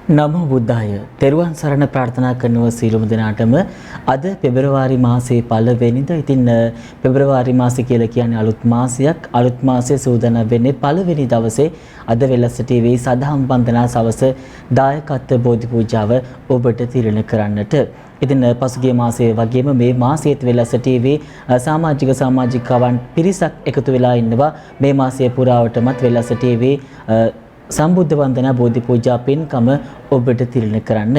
නමෝ බුද්ධාය. තෙරුවන් සරණ ප්‍රාර්ථනා කරනවා සියලුම දෙනාටම. අද පෙබරවාරි මාසයේ පළවෙනිදා. ඉතින් පෙබරවාරි මාසය කියලා කියන්නේ අලුත් මාසයක්. අලුත් මාසයේ සූදානම් වෙන්නේ පළවෙනි දවසේ අද වෙලස ටීවී සදහම් වන්දනා සවස දායකත්ව බෝධි පූජාව ඔබට තිරණ කරන්නට. ඉතින් පසුගිය මාසයේ වගේම මේ මාසයේත් වෙලස ටීවී සමාජිකවන් පිරිසක් එකතු වෙලා ඉන්නවා. මේ මාසයේ පුරාවටමත් වෙලස ටීවී සම්බුද්ධ වන්දනා බෝධි පූජා පින්කම ඔබට තිරණ කරන්න.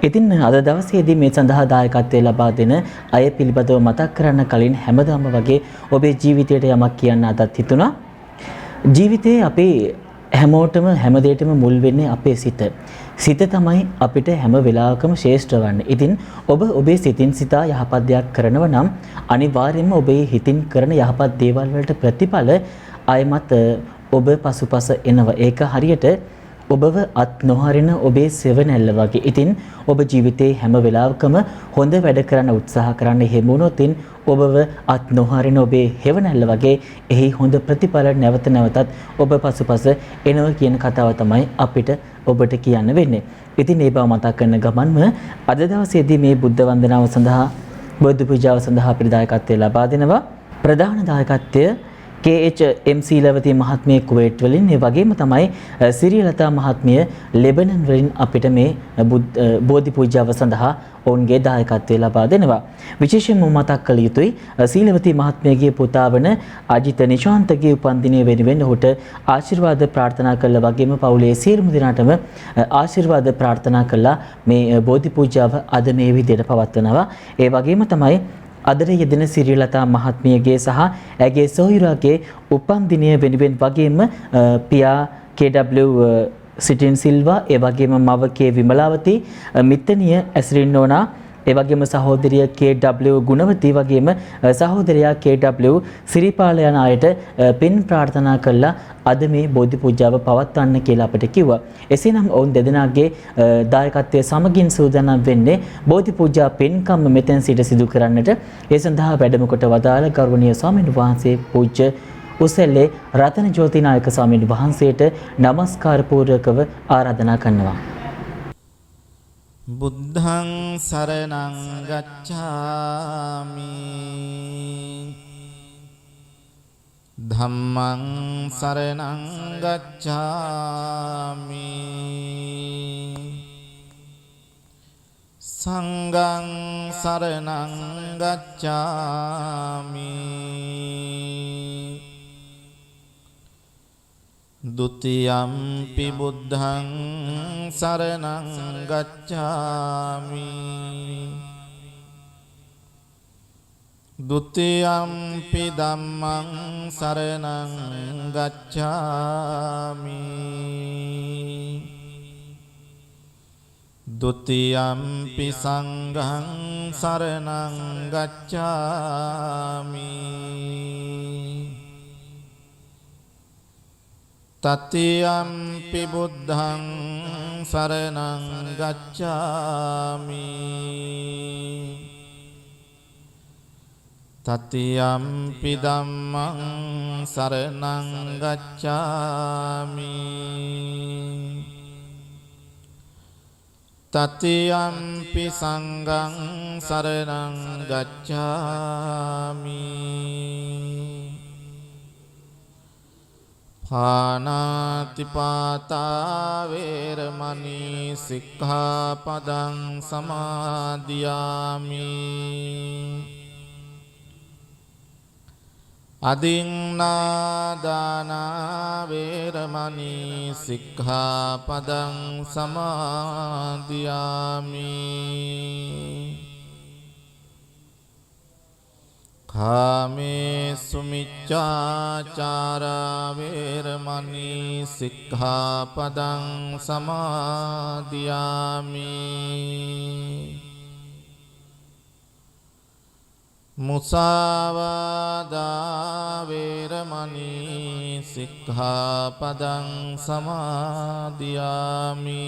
ඉතින් අද දවසේදී මේ සඳහා දායකත්වය ලබා දෙන අය පිළිබඳව මතක් කරන්න කලින් හැමදාම වගේ ඔබේ ජීවිතයට යමක් කියන්න අදත් හිතුණා. ජීවිතේ අපේ හැමෝටම හැමදේටම මුල් වෙන්නේ අපේ සිත. සිත තමයි අපිට හැම වෙලාවකම ශ්‍රේෂ්ඨ වන්නේ. ඉතින් ඔබ ඔබේ සිතින් සිතා යහපත් දෙයක් කරනවා නම් අනිවාර්යයෙන්ම ඔබේ හිතින් කරන යහපත් දේවල් වලට ප්‍රතිඵල ආයමත් ඔබ පසුපස එනවා. ඒක හරියට ඔබව අත් නොහරින ඔබේ සෙවණැල්ල වගේ. ඉතින් ඔබ ජීවිතේ හැම වෙලාවකම හොඳ වැඩ කරන්න උත්සාහ කරන්න එහෙම වුණොත් ඔබව අත් නොහරින ඔබේ හෙවණැල්ල වගේ එහි හොඳ ප්‍රතිඵල නැවත නැවතත් ඔබ පසුපස එනවා කියන කතාව තමයි අපිට ඔබට කියන්න වෙන්නේ. ඉතින් මේ බව මතක් කරන ගමන්ම අද දවසේදී මේ බුද්ධ වන්දනාව සඳහා බෝධි පූජාව සඳහා අපිට දායකත්වය ලබා දෙනවා. ප්‍රධාන දායකත්වය KHMC ලවති මහත්මිය කුවේට් වලින්, ඒ වගේම තමයි සිරියලතා මහත්මිය ලෙබනන් වලින් අපිට මේ බෝධි පූජාව සඳහා ඔවුන්ගේ දායකත්වය ලබා දෙනවා. විශේෂයෙන්ම මතක් කළ යුතුයි සීලවති මහත්මියගේ පුතා වන අජිත නිශාන්තගේ උපන්දිනය වෙනුවෙන් ඔහුට ආශිර්වාද ප්‍රාර්ථනා කළ වගේම පවුලේ සියලුම දෙනාටම ආශිර්වාද ප්‍රාර්ථනා කළා. මේ බෝධි පූජාව අද මේ විදිහට පවත්වනවා. ඒ වගේම තමයි අදට යෙදෙන සිරියලතා මහත්මියගේ සහ ඇගේ සොහොයුරාගේ උපන්දිනය වෙනුවෙන් වගේම පියා KW සිටින් සිල්වා, ඒ වගේම මව කේ විමලාවති, මිත්තනිය ඇස්රින් නෝනා, ඒ වගේම සහෝදරිය KW ගුණවති, වගේම සහෝදරයා KW සිරිපාල යන අයට පින් ප්‍රාර්ථනා කළා අද මේ බෝධි පූජාව පවත්වන්න කියලා අපිට කිව්වා. එසේනම් ඔවුන් දෙදෙනාගේ දායකත්වයේ සමගින් සූදානම් වෙන්නේ බෝධි පූජා පින්කම මෙතෙන් සිට සිදු කරන්නට. ඒ සඳහා වැඩම කොට වදාළ ගෞරවනීය ස්වාමීන් වහන්සේ පූජ්‍ය උසැල්ලේ රතන ජෝතිනායක ස්වාමීන් වහන්සේට নমස්කාර පූර්වකව ආරාධනා කරනවා. බුද්ධං සරණං ගච්ඡාමි ධම්මං සරණං ගච්ඡාමි සංඝං සරණං ගච්ඡාමි ဒုတိယံ පි බුද්ධං සරණං ගච්ඡාමි ဒုတိယံ පි ධම්මං සරණං ගච්ඡාමි ဒုတိယံ පි සංඝං සරණං ගච්ඡාමි තතියම්පි බුද්ධං සරණං ගච්ඡාමි තතියම්පි ධම්මං සරණං ගච්ඡාමි තතියම්පි සංඝං සරණං ගච්ඡාමි පානාතිපාතා වේරමණී සික්ඛාපදං සමාදියාමි අදින්නාදානා වේරමණී සික්ඛාපදං සමාදියාමි කාමේසු මිච්ඡාචාරා වේරමණී සික්ඛාපදං සමාදියාමි මුසාවාදා වේරමණී සික්ඛාපදං සමාදියාමි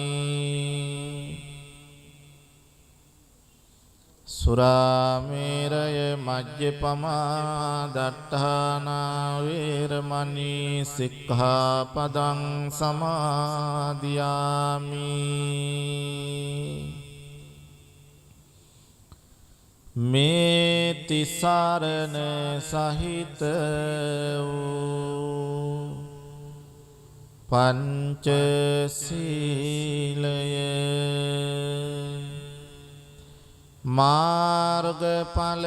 සුරාමේරය මජ්ජපමා දට්ඨානා වේරමණී සික්ඛාපදං සමාදියාමි මේ තිසරණ සහිත වූ පංචශීලය මාර්ගඵල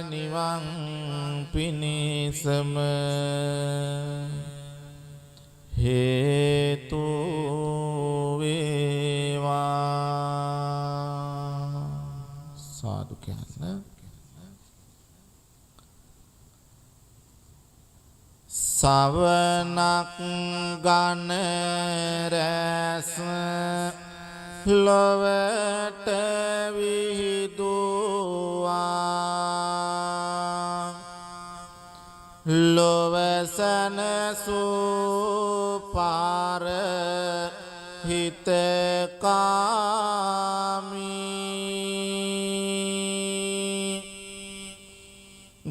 නිවන් පිණිසම හේතු වේවා සාදු කියන්න සවනක් ගන රැස් ලොවට විහිදුවා ලොවසන සුපාර හිතකාමී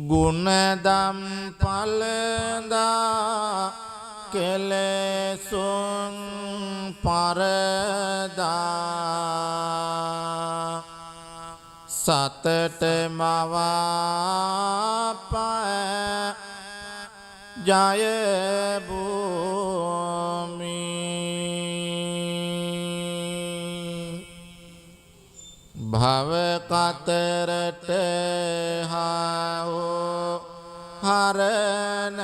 ගුණදම් පලදා කෙලෙසුන් පරදා සතට මවාපෑ ජයභූමි භවකතරට හාවෝ හරණය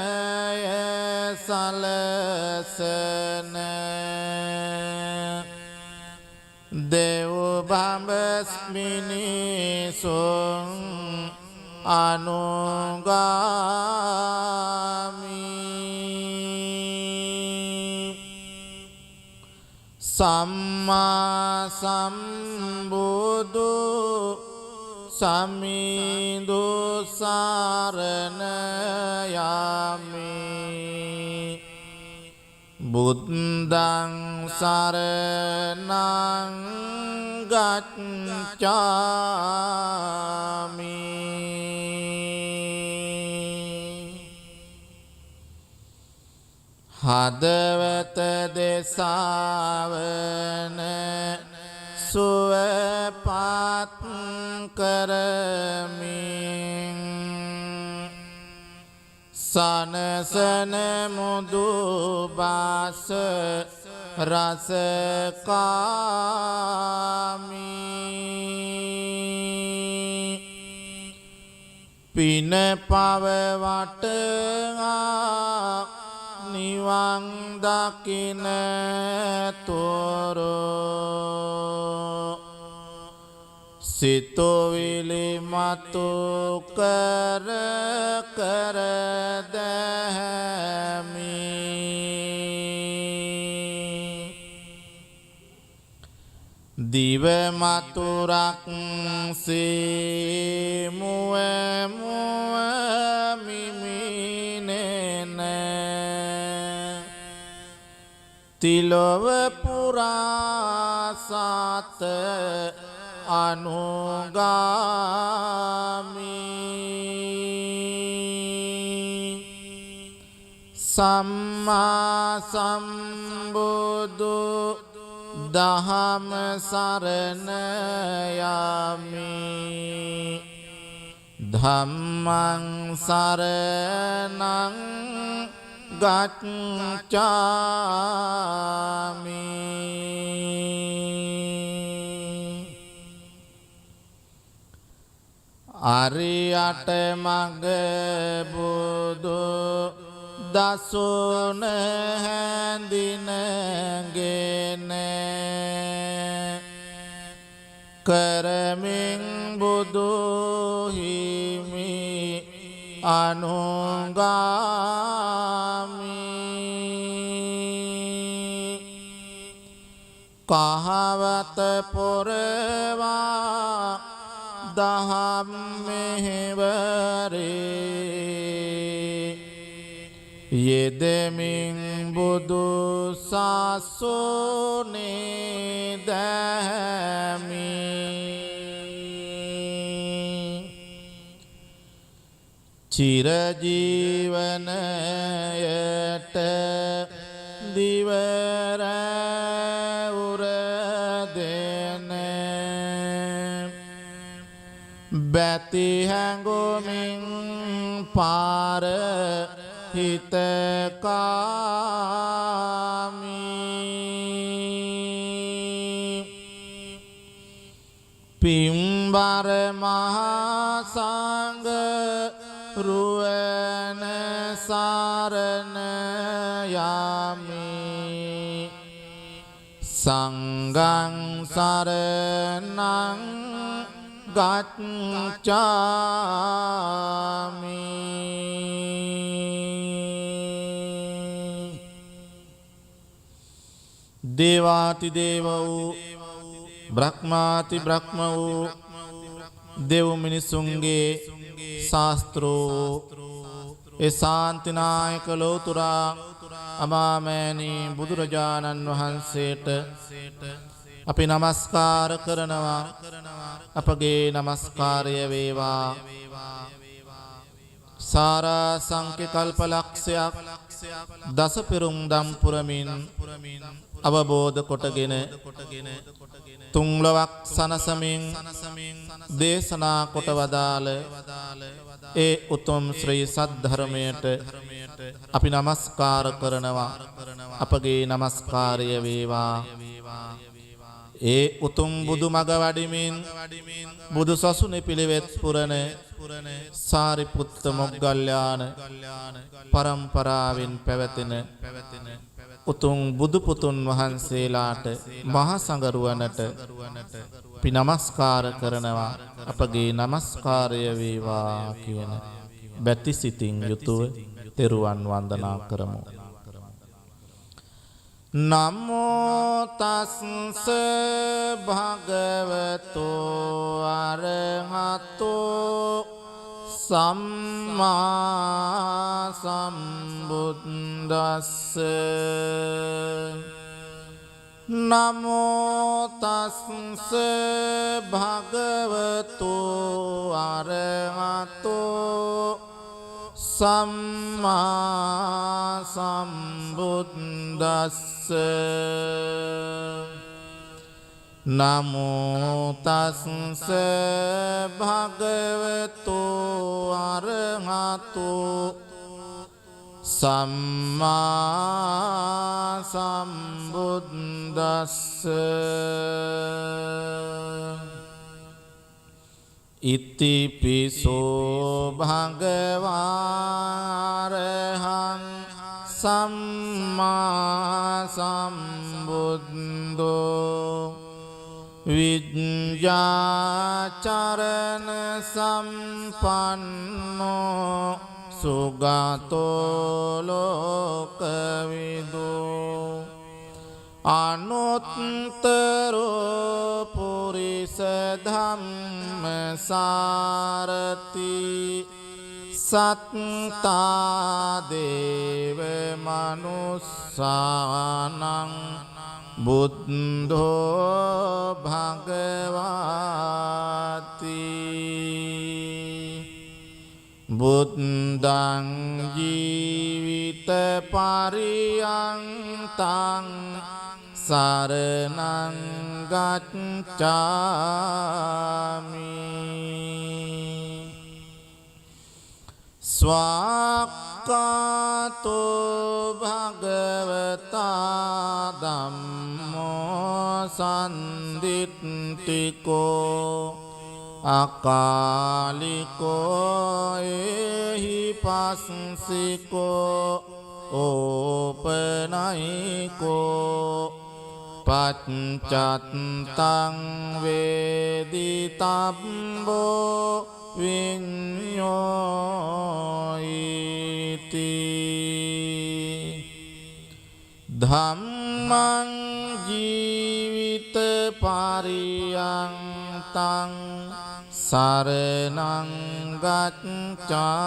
සලසන දෙව් බඹස්මිනිසුන් අනුගාමී සම්මා සම්බුදු සමිඳු සරණ යමි බුද්ධං සරණං ගච්ඡාමි හදවත දෙසාවන සුවපත් කරමින් සනසන මුදු බාස රසකාමී පින පව වටා නිවන් දකින තොරෝ සිතුවිලි මතු කර කර දැමි දිව මතුරක් සේ මුව මුව මිමිනෙන තිලොව පුරා සත අනුගාමී සම්මා සම්බුදු දහම සරණ යමි ධම්මං සරණං ගච්ඡාමි අරියට මග බුදු දසුන හැඳිනගෙන කරමින් බුදු හිමි අනුගාමී කහවත පොරවා දහම් මෙහෙවරේ යෙදෙමින් බුදු සසුනේ දැමි චිරජීවනයට දිවර උර දෙන බැති හැඟුමින් පාර හිතකාමී පිම්බර මහා සංඝ රුවන සරණ යමි සංඝං සරණං ගච්ඡාමි දේවාති දේව වූ බ්‍රහ්මාති බ්‍රහ්ම වූ දෙව් මිනිසුන්ගේ ශාස්ත්‍රෝ ඒ ශාන්තිනායක ලෝතුරා අමාමෑණී බුදුරජාණන් වහන්සේට අපි නමස්කාර කරනවා අපගේ නමස්කාරය වේවා සාරා සංඛ්‍ය කල්පලක්ෂයක් දස පෙරුම් දම් පුරමින් අවබෝධ කොටගෙන තුන්ලොවක් සනසමින් දේශනා කොට වදාළ ඒ උතුම් ශ්‍රී සද්ධර්මයට අපි නමස්කාර කරනවා අපගේ නමස්කාරය වේවා ඒ උතුම් බුදු මග වඩිමින් බුදු සසුනේ පිළිවෙත් පුරන සාරිපුත්ත මොග්ගල්ලාන පරම්පරාවෙන් පැවතෙන උතුම් බුදු පුතුන් වහන්සේලාට මහා සංඝරුවනට අපි නමස්කාර කරනවා අපගේ නමස්කාරය වේවා කියන බැති සිතින් යුතුව තෙරුවන් වන්දනා කරමු. නමෝ තස්ස භගවතෝ අරහතෝ සම්මා සම්බුද්දස්ස නමෝ තස්ස භගවතෝ අරහතෝ සම්මා සම්බුද්දස්ස නමෝ තස්ස භගවතෝ අරහතෝ සම්මා සම්බුද්දස්ස ඉතිපිසෝ භගවාරහං සම්මා සම්බුද්දෝ විඤ්ඤාචරණ සම්පන්නෝ සුගතෝ ලෝකවිදෝ අනුත්තරෝ පුරිස ධම්මසාරති සත්තා දේව මනුස්සානං බුද්ධෝ භගවාති බුද්ධං ජීවිත පරියන්තං සරණං ගච්ඡාමි ස්වාක්ඛාතෝ භගවතා ධම්මෝ සම්දිත්තිකෝ අකාලිකෝ එහි පස්සිකෝ ඕපනයිකෝ පච්චත්තං වේදිතබ්බෝ විඤ්ඤෝයිති ධම්මං ජීවිත පරියන්තං සරණං ගච්ඡාමි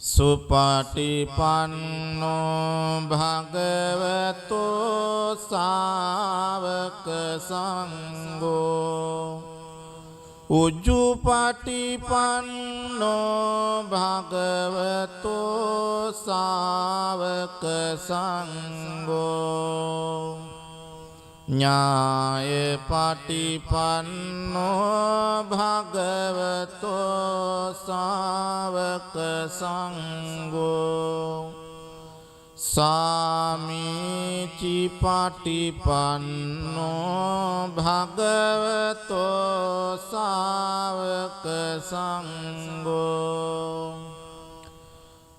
සුපටිපන්නෝ භගවතෝ සාවක සංඝෝ උජුපටිපන්නෝ භගවතෝ සාවක සංඝෝ ඥාය පටිපන්නෝ භගවතෝ සාවක සංඝෝ සාමීචි පටිපන්නෝ භගවතෝ සාවක සංඝෝ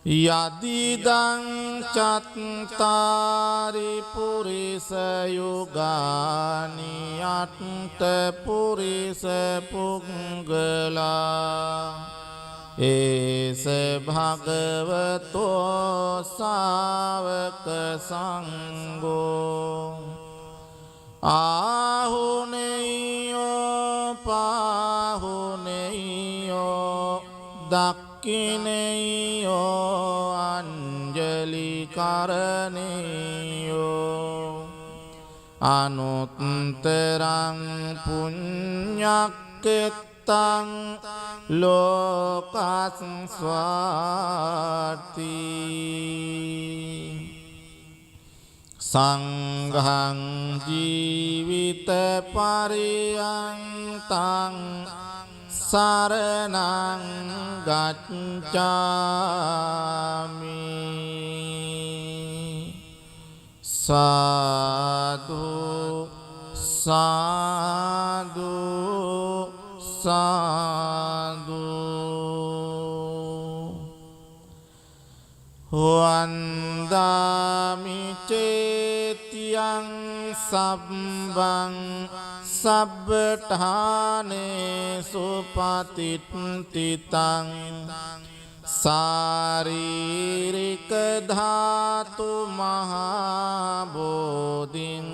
යදිදං චත්තාරි පුරිස යුගානි අට්ඨ පුරිස පුංගලා ඒස භගවතෝ සාවක සංඝෝ ආහුනේයෝ පාහුනේයෝ දක්ඛිනේයෝ අංජලි කරණේයෝ අනුත්තරං පුඤ්ඤක්ඛෙත්තං ලෝකස්වාති සංඝං ජීවිත පරියන්තං සරණං ගච්ඡාමි සාදු සාදු සාදු වන්දාමි චේතියං සබ්බං සබ්බඨානේ සුපතිට්ඨිතං සාරීරික ධාතු මහා බෝධින්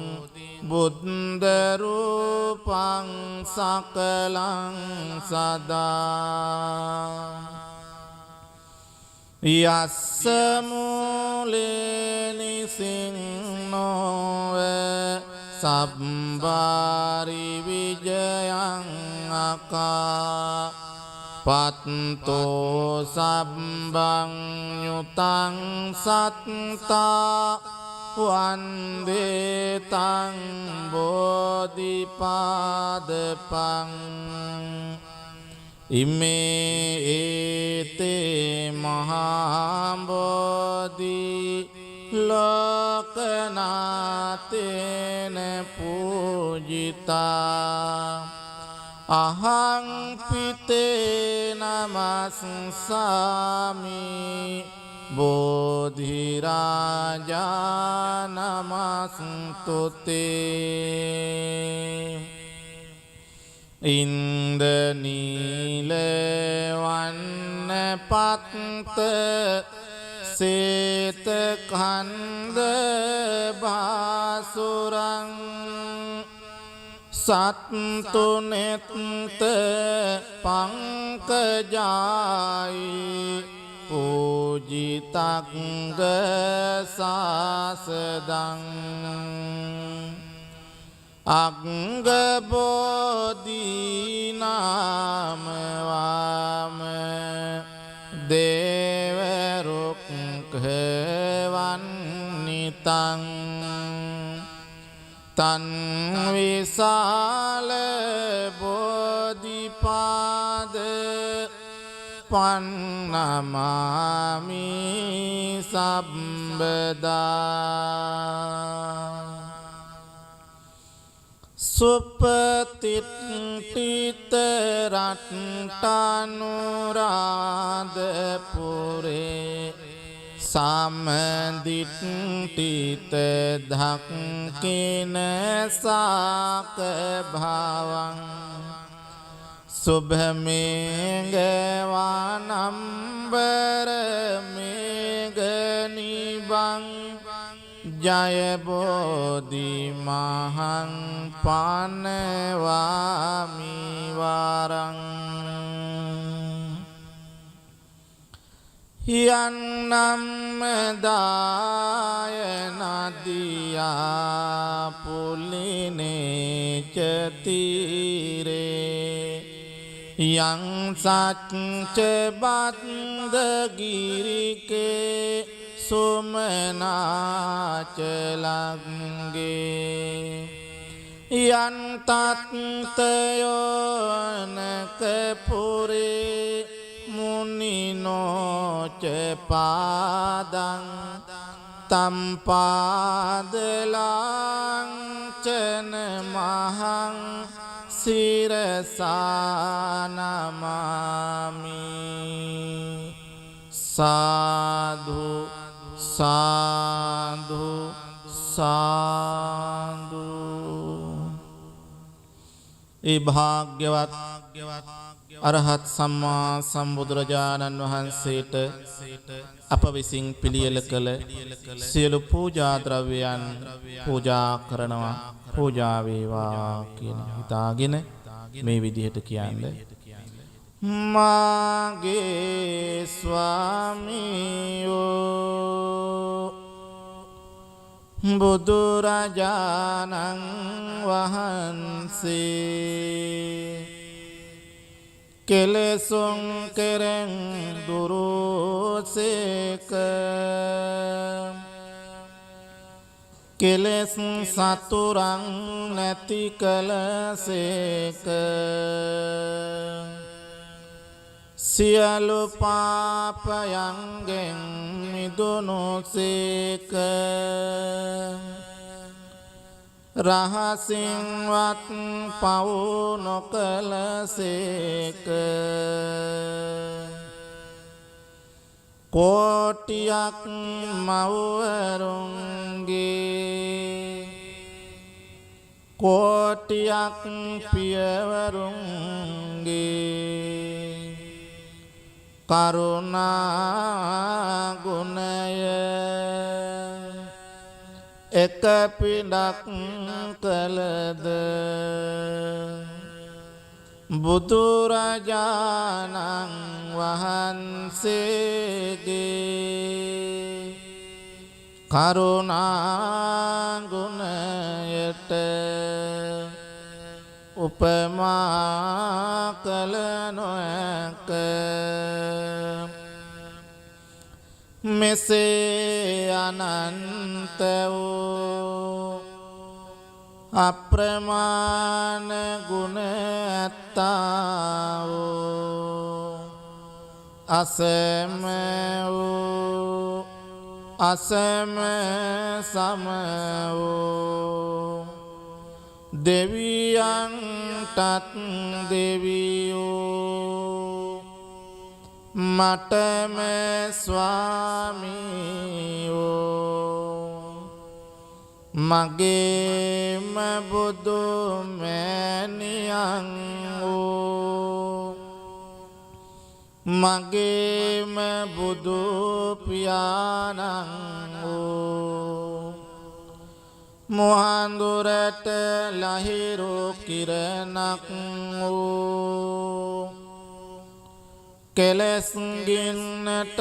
බුද්ධ රූපං සකලං සදා යස්ස මූලේ නිසින්නෝව සබ්බාරි විජයං අකා පත්තෝ සබ්බං යුතං සත්තා වන්දේ තං බෝධිපාදපං ඉමේ ඒතේ මහා බෝධි ලෝකනාතේන පූජිතා අහං පිතේ නමස්සාමි බෝධි රාජා නමස්තුතේ ඉන්දනීල වන්න පත්ත සේත කන්ද බාසුරං සත්තුනෙත්ත පංකජායි පූජිතංග සාසදං අංගබෝධී නාමවාම දේවරුක්ඛවන්නිතං තන් විසාල බෝධිපාද පන්නමාමි සම්බදා සුපතිට්ඨිත රට්ටනුරාධපුරේ සම්දිට්ඨිත ධක්ඛින සාක භවං සුභමේඝ වනම්බර මේඝ නිබං ජය බෝධි මහං පනවාමි වරං යන්නම් දාය නදියා පුලිනේ චතිරේ යං සච්ච බද්දගිරිකේ සුමනාච ලග්ගේ යන් තත්තයෝනක පුරේ මුනිනෝච පාදං තම්පාදලාංචන මහං සිරසානමාමි සාධු සාධු සාධු. ඒ භාග්‍යවත් අරහත් සම්මා සම්බුදුරජාණන් වහන්සේට අප විසින් පිළියෙල කළ සියලු පූජා ද්‍රව්‍යයන් පූජා කරනවා. පූජා වේවා කියන හිතාගෙන මේ විදිහට කියන්නේ මාගේ ස්වාමියෝ බුදුරජාණන් වහන්සේ කෙලෙසුන් කෙරෙන් දුරුසේක කෙලෙස් සතුරන් නැති කලසේක සියලු පාපයන්ගෙන් මිදුණුසේක රහසින්වත් පව් නොකලසේක කෝටියක් මව්වරුන්ගේ කෝටියක් පියවරුන්ගේ කරුණා ගුණය එක පිඩක් කළද බුදුරජාණන් වහන්සේගේ කරුණා ගුණයට උපමා කළ නොහැක. මෙසේ අනන්ත වූ අප්‍රමාණ ගුණ ඇත්තා වූ අසම වූ අසම සම වූ දෙවියන්ටත් දෙවියෝ මටම ස්වාමියෝ මගේම බුදු මෑණියන් වූ මගේම බුදු පියාණන් වූ මුහඳුරට ලහිරු කිරණක් වූ කෙලෙස් ගින්නට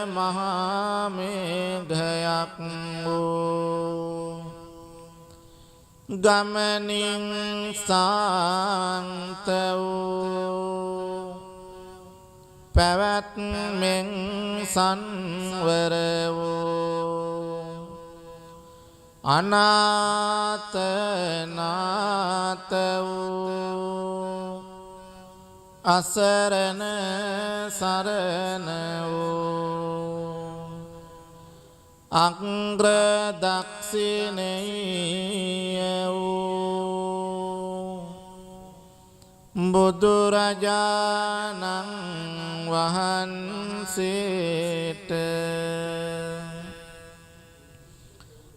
මහා මේඝයක් වූ ගමනින් සාන්ත වූ පැවැත්මෙන් සංවර වූ අනාත නාත වූ අසරණ සරණ වූ අග්‍ර දක්ෂිණේය වූ බුදුරජාණන් වහන්සේට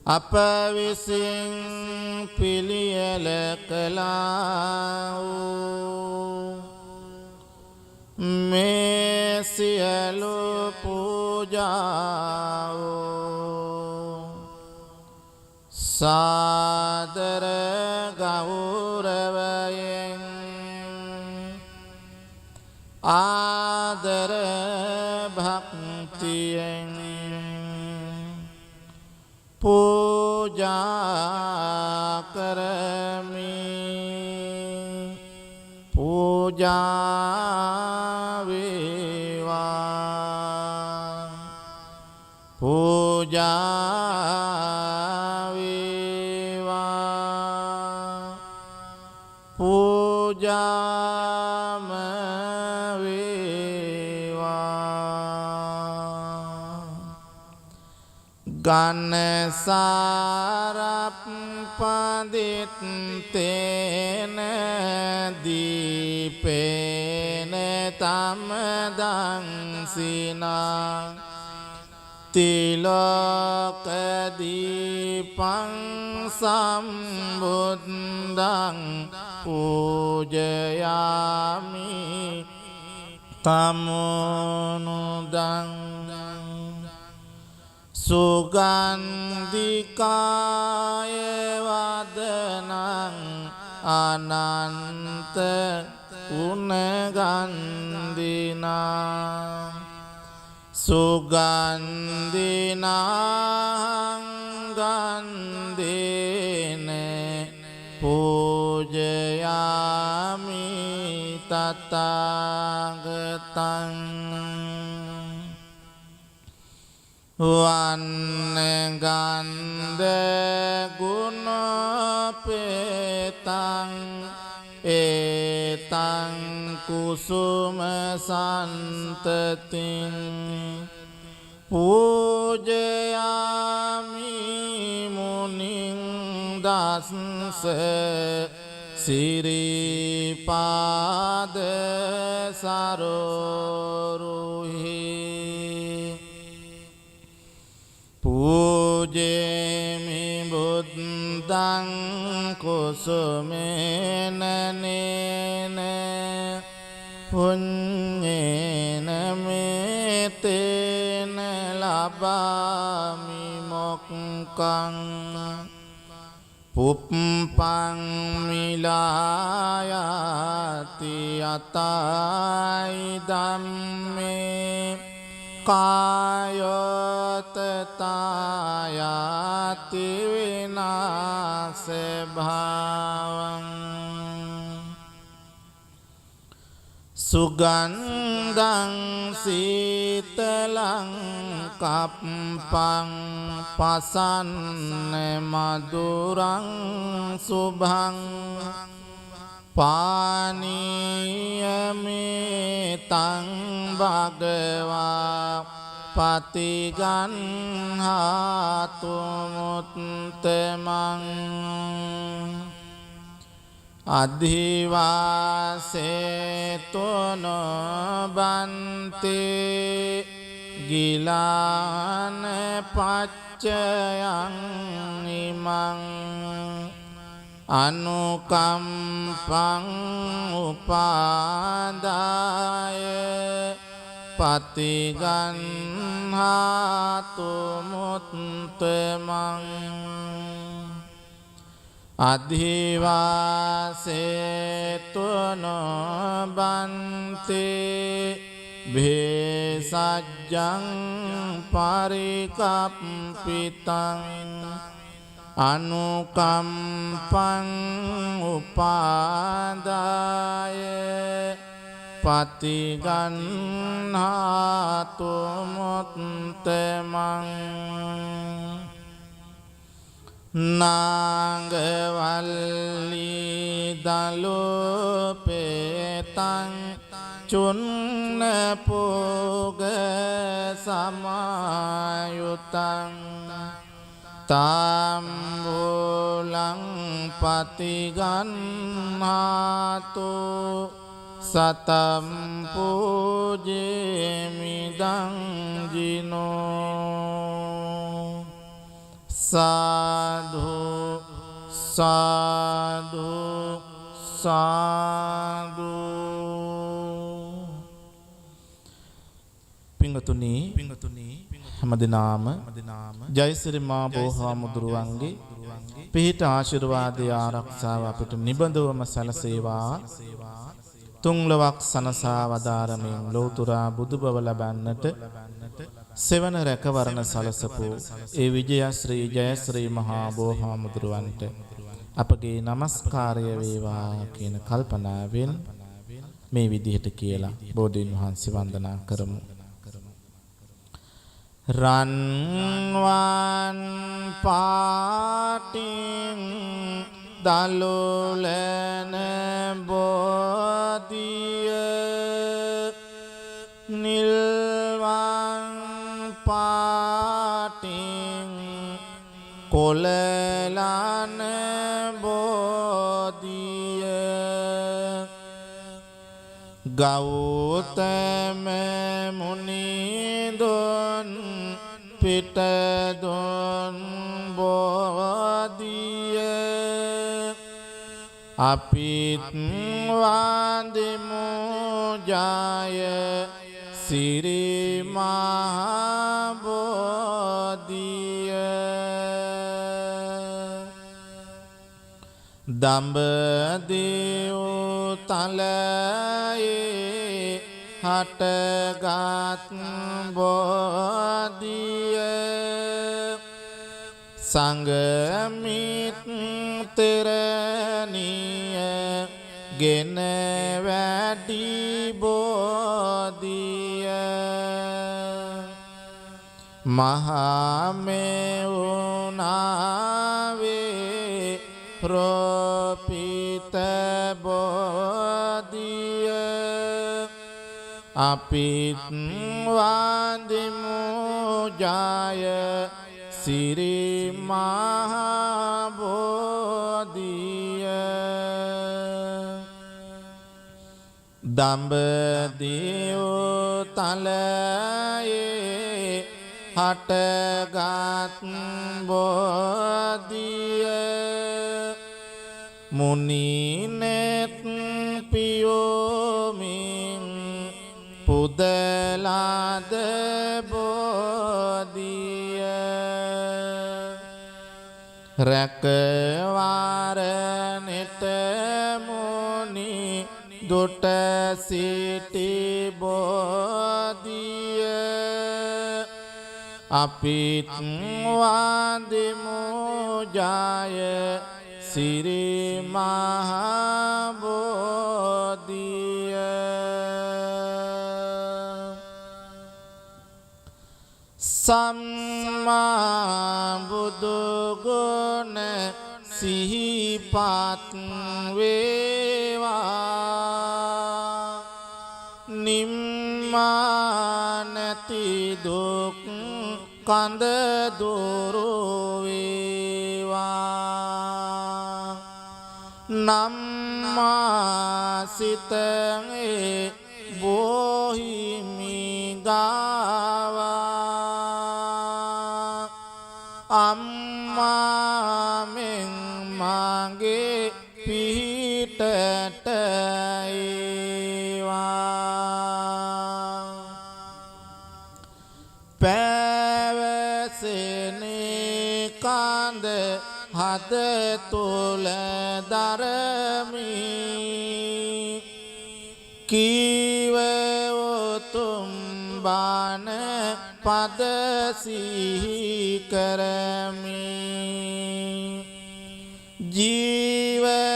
අප විසින් පිළියෙල කළා වූ මේ සියලු පූජාව සාදර ගෞරවයෙන් ආදර භක්තියෙන් පූජා කරමි පූජා පූජා වේවා පූජාම වේවා ගන්නසාරප්පදිත්තේන දීපේන තමදංසිනා තිලෝකදීපං සම්බුද්ධං පූජයාමි තමෝනුදං සුගන්ධිකාය වදනං අනන්ත උනගන්ධිනා සුගන්ධිනං ගන්ධේන පූජයාමි තථාගතං වන්නගන්ධ ගුණපේතං ඒතං කුසුම සන්තතින් පූජයාමි මුනිං දස්ස සිරිපාද සරෝරුහි පූජේමි බුද්ධං කුසුමේනනේන පුඤ්ඤේන මේතේන ලබාමි මොක්ඛං පුප්පං මිලායති අතයි ධම්මේ කායතතායති විනාශ භාවං සුගන්ධං සීතලං කප්පං පසන්න මధుරං සුභං පානීයමේතං භගවා පතිගන්හාතු මුත්තමං අධිවාසේතොන බන්තේ ගිලාන පච්චයං ඉමං අනුකම්පං උපාදාය පතිගන්හාතු මුත්තමං අධිවාසේතොන බන්තේ භේසජ්ජං පරිකප්පිතං අනුකම්පං උපාදාය පතිගන්හාතු මුත්තමං නාගවල්ලී දලෝපේතං චුන්න පෝග සමායුතං තාම්බුලං පතිගන්හාතු සතම් පූජේමිදං ජිනෝ සාධු සාධු සාධු. පිංගතුනි හැමදෙනාම ජයසිරි මා බෝහාමුදුරුවන්ගේ පිහිට ආශිර්වාදය ආරක්ෂාව අපට නිබඳවම සැලසේවා. තුන්ලොවක් සනසා වදාරමින් ලෝතුරා බුදුබව ලබන්නට සෙවන රැකවරණ සලසපු ඒ විජයශ්‍රී ජයශ්‍රී මහා බෝහාමුදුරුවන්ට අපගේ নমස්කාරය වේවා කියන කල්පනාවෙන් මේ විදිහට කියලා බෝධීන් වහන්සේ වන්දනා කරමු. රන්වන් පාටින් දලුලන බෝධිය නිල්වන් පාටින් කොළලන බෝධිය ගෞතම මුනිදුන් පිටදුන් බෝධිය අපිත් වන්දිමු ජය සිරි මහා බෝධිය දඹදිව තලයේ හටගත් බෝධිය සංගමිත්‍රණිය ගෙන වැඩි බෝධිය මහමෙවුනාවේ ප්‍රෝපිත බෝධිය අපිත් වන්දිමු ජය සිරි මහා බෝධිය දඹදිව තලයේ හටගත් බෝධිය මුනිනෙත් පියෝමින් පුදලාද බෝධිය රැකවාරනෙට මුනි දුට සිටි බෝධිය අපිත් වන්දිමු ජය සිරි මහා බෝධිය සම්මා බුදු ගුණ සිහිපත් වේවා නිම්මා නැති දුක් කඳ දුරු වේවා නම්මා සිතේ බොහිමි ගාවා අම්මා මෙන් මගේ පිහිටට ඒවා පැවසෙනේ කඳ හද තුල දරමි කීව උතුම් බණ පද සිහි කරමි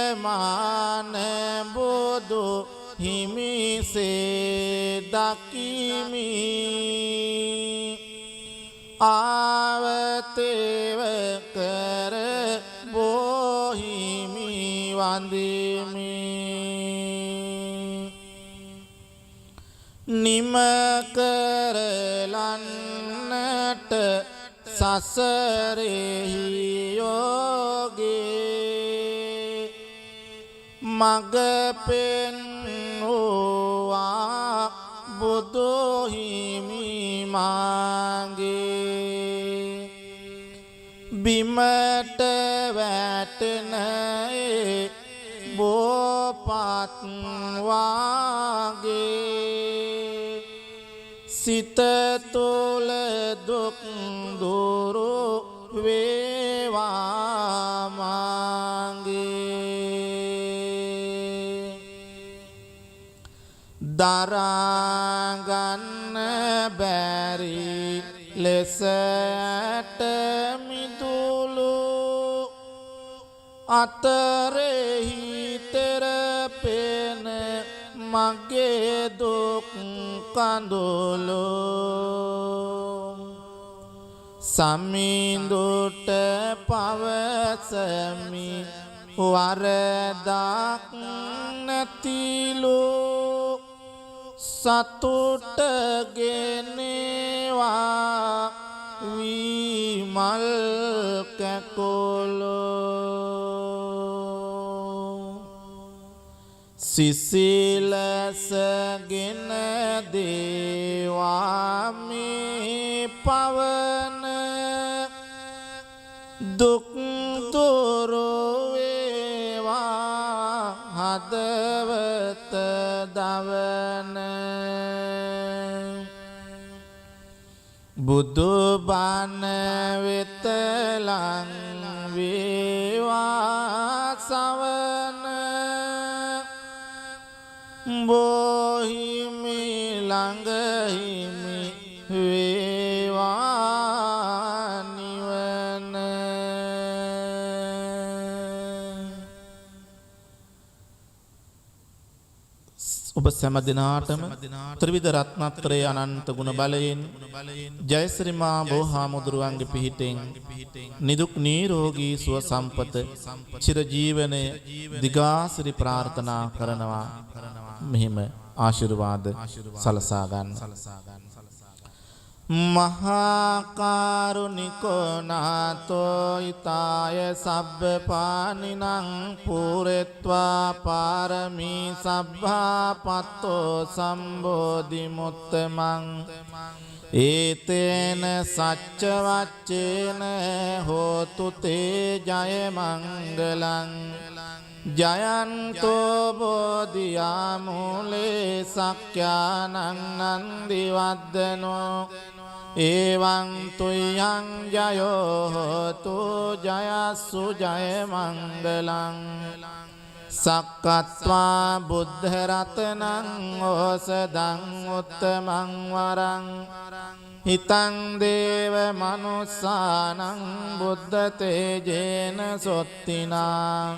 ජීවමාන බුදු හිමිසේ දකිමි ආවතේව කර බොහිමි වන්දිමි නිම කරලන්නට සසරෙහි යෝගේ මග පෙන්වුවා බුදු හිමි මාගේ බිමට වැටෙනේ බෝපත් වාගේ සිත තුළ දුක් දුරු වේවා මාගේ දරාගන්න බැරි ලෙසට මිදුළු අතරෙහි තෙරපෙන මගේ දුක් කඳුළු සමිඳුට පවසමි වරදක් නැතිලු සතුට ගෙනවා විමල් කැකොලෝ සිසිලසගෙන දේවා මේ පවන දුක් දුරු වේවා හදවත දවන බුදු බණ වෙත ලං වේවා සවන බොහිමි ළඟ හිමි වේවා නිවන ඔබ සෑම දිනාටම ත්‍රිවිධ රත්නත්‍රය අනන්ත ගුණ බලයෙන් ජයශ්‍රී මා බෝහාමුදුරුවන්ගේ පිහිටෙන් නිදුක් නිරෝගී සුව සම්පත චිරජීවනය දිගාසිරි ප්‍රාර්ථනා කරනවා මෙහිම ආශිර්වාද සලසා ගන්න. මහා කරුණිකෝ නාතෝ ඊතාය සබ්බපානිනං පුරෙත්වා පාරමී සබ්බා පත්තෝ සම්බෝධි මුත්තමං ඒතේන සච්ච වච්චේන හෝතු තේ ජය මංගලං ජයන්තෝ බෝධියා මූලේ සක්ඛානං නන්දි වද්දනෝ එවං තුයං ජයෝ හෝතු ජයස්සු ජය මංගලං සක්කත්වා බුද්ධ රතනං ඕසදං උත්තමං වරං හිතං දේව මනුස්සානං බුද්ධ තේජේන සොත්තිනා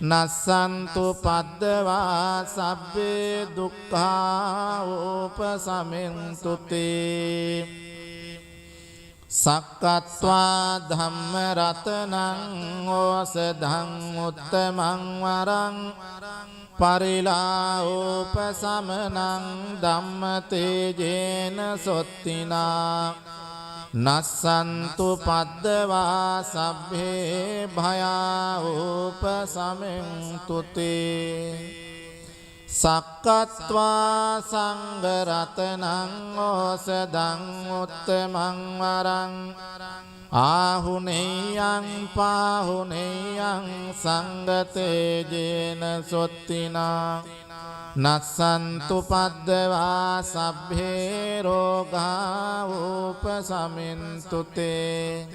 නස්සන්තු පද්දවා සබ්බේ දුක්ඛා උපසමින්තු තේ සක්කත්වා ධම්ම රතනං ඕසදං උත්තමං වරං පරිලා උපසමනං ධම්ම තේජේන සොත්තිනා නස්සන්තු පද්දවා සබ්බේ භයා උපසමින්තු තේ සක්කත්වා සංඝ රතනං ඕසදං උත්තමං වරං ආහුනේයං පාහුනේයං සංඝ තේජේන සොත්තිනා නස්සන්තු පද්දවා සබ්බේ රෝගා උපසමින්තු තේ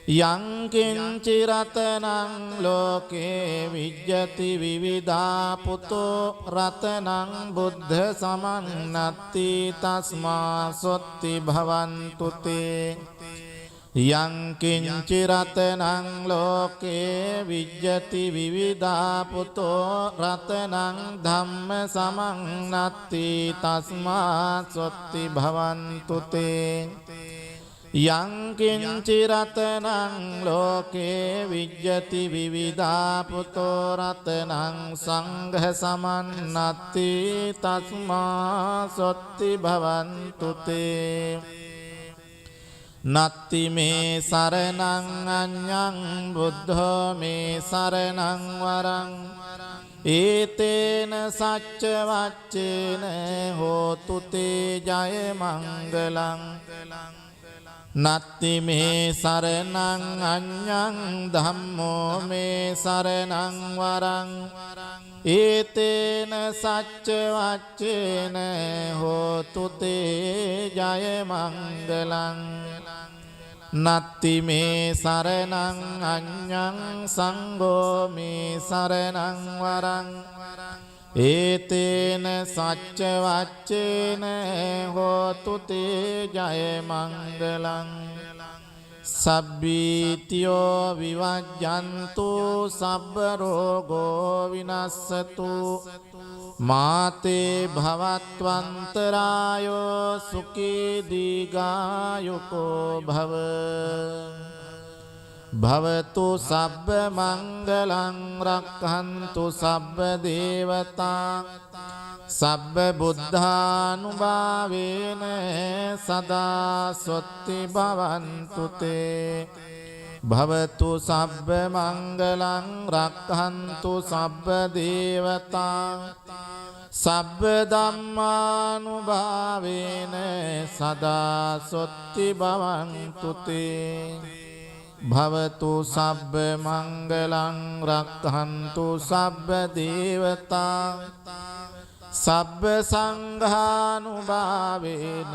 යං කිංචි රතනං ලෝකේ විජ්ජති විවිධා පුතෝ රතනං බුද්ධ සමන්නත්ති තස්මා සොත්ති භවන්තු තේ යං කිංචි රතනං ලෝකේ විජ්ජති විවිධා පුතෝ රතනං ධම්ම සමන්නත්ති තස්මා සොත්ති භවන්තු තේ යං කිංචි රතනං ලෝකේ විජ්ජති විවිධා පුතෝ රතනං සංඝ සමන්නත්ති තස්මා සොත්ති භවන්තු තේ නත්ති මේ සරණං අඤ්ඤං බුද්ධෝ මේ සරණං වරං ඒතේන සච්ච වච්චේන හෝතු තේ ජය මංගලං නත්ති මේ සරණං අඤ්ඤං ධම්මෝ මේ සරණං වරං ඒතේන සච්ච වච්චේන හෝතු තේ ජය මංගලං නත්ති මේ සරණං අඤ්ඤං සංඝෝ මේ සරණං වරං ඒතේන සච්ච වච්චේන හෝතු තේ ජය මංගලං සබ්බීතියෝ විවජ්ජන්තු සබ්බ රෝගෝ විනස්සතු මාතේ භවත්වන්තරායෝ සුඛී දීඝායුකෝ භව භවතු සබ්බ මංගලං රක්ඛන්තු සබ්බ දේවතා සබ්බ බුද්ධානුභාවේන සදා සොත්ති භවන්තු තේ භවතු සබ්බ මංගලං රක්ඛන්තු සබ්බ දේවතා සබ්බ ධම්මානුභාවේන සදා සොත්ති භවන්තු තේ භවතු සබ්බ මංගලං රක්ඛන්තු සබ්බ දේවතා සබ්බ සංඝානුභාවේන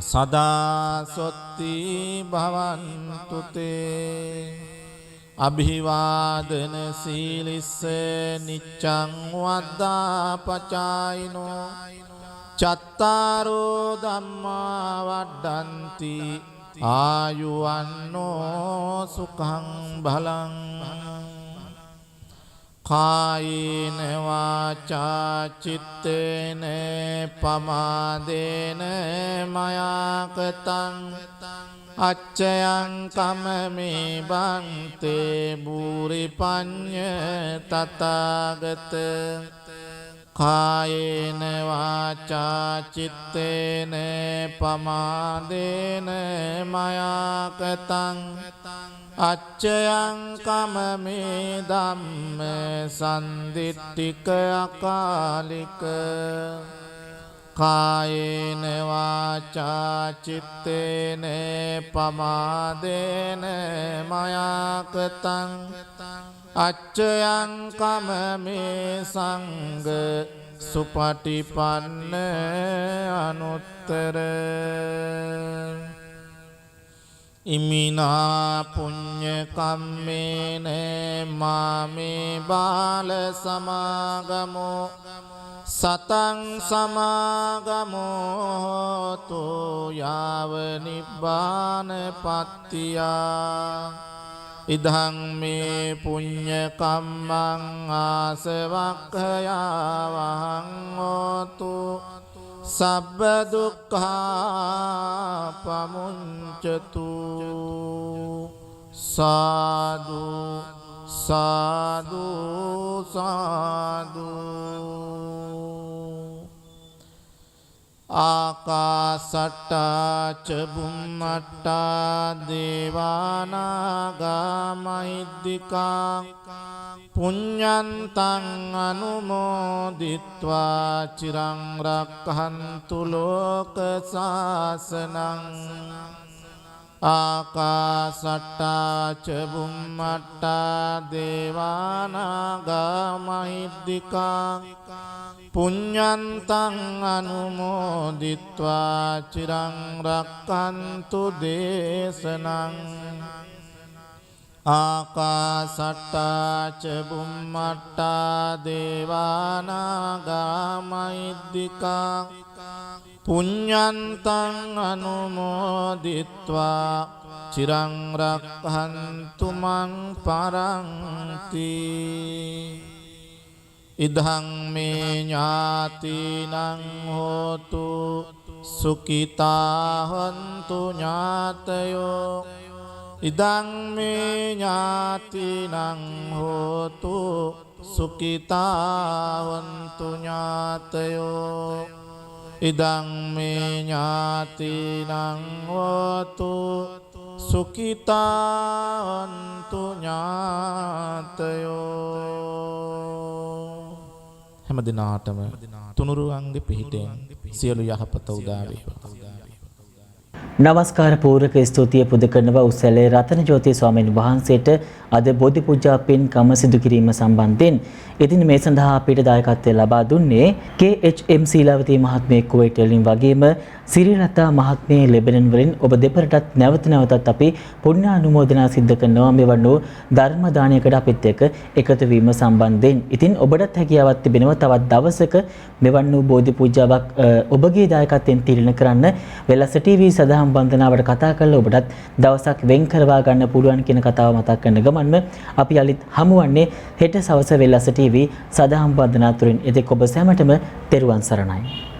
සදා සොත්ති භවන්තු තේ අභිවාදන සීලිස්ස නිච්ඡං වද්දාපචායිනෝ චත්තාරෝ ධම්මා වඩ්ඩන්ති ආයුවන්නෝ සුඛං බලං කායේන වාචා චිත්තේන පමාදේන මයා කතං අච්චයං කමමේ බන්තේ බුරි පඤ්ඤ තථාගත කායේන වාචා චිත්තේන පමාදේන මයා කතං අච්චයං කමමේ ධම්ම සම්දිට්ඨික අකාලික කායේන වාචා චිත්තේන පමාදේන මයා කතං අච්චයං කමමේ සංඝ සුපටිපන්න අනුත්තර ඉමිනා පුඤ්ඤ කම්මේන මාමේ බාල සමාගමෝ සතං සමාගමෝ තෝ යාව නිබ්බාන පත්තියා ඉදං මේ පුඤ්ඤ කම්මං ආසවක්ඛයා වහං හෝතු සබ්බ දුක්ඛා පමුඤ්චතු සාදු සාදු සාදු ආකාසට්ටා ච බුම්මට්ටා දේවානාගා මහිද්దికා පුඤ්ඤන්තං අනුමෝදිත්වා චිරං රක්ඛන්තු ලෝක සාසනං ආකාසට්ටා ච බුම්මට්ටා දේවානාගා මහිද්దికා පුඤ්ඤන්තං අනුමෝදිත්වා චිරං රක්ඛන්තු දේශනං ආකාසට්ටා ච බුම්මට්ටා දේවානාගා මහිද්దికා පුඤ්ඤන්තං අනුමෝදිත්වා චිරං රක්ඛන්තු මං පරන්ති ඉදං මේ ඥාතිනං හෝතු සුඛිතා හොන්තු ඥාතයෝ ඉදං මේ ඥාතිනං හෝතු සුඛිතා හොන්තු ඥාතයෝ ඉදං මේ ඥාතිනං හෝතු සුඛිතා හොන්තු ඥාතයෝ හැම දිනාටම තුනුරුවන්ගේ පිහිටෙන් සියලු යහපත උදා වේවා. නමස්කාර පූර්වක ස්තුතිය පුද කරනවා උසැලේ රතන ජෝති ස්වාමීන් වහන්සේට අද බෝධි පූජා පින්කම සිදු කිරීම සම්බන්ධයෙන් ඉතින් මේ සඳහා අපිට දායකත්වය ලබා දුන්නේ KHM සීලාවතී මහත්මිය කුවේට් වලින් වගේම සිරිලතා මහත්මිය ලෙබනන් වලින් ඔබ දෙපරටත් නැවත නැවතත් අපි පුණ්‍ය අනුමෝදනා සිද්ධ කරනවා මෙවන් වූ ධර්ම දානයකට අපිත් එක්ක එකතු වීම සම්බන්ධයෙන්. ඉතින් ඔබටත් හැකියාවක් තිබෙනවා තවත් දවසක මෙවන් වූ බෝධි පූජාවක් ඔබගේ දායකත්වයෙන් තීරණය කරන්න වෙලස TV සදහම් වන්දනාවට කතා කරලා ඔබටත් දවසක් වෙන් කරවා ගන්න පුළුවන් කියන කතාව මතක් කරන ගමන්ම අපි යලිත් හමුවන්නේ හෙට සවස වෙල්ලස TV සදහම් වන්දනා තුලින්. එතෙක් ඔබ සැමටම තෙරුවන් සරණයි.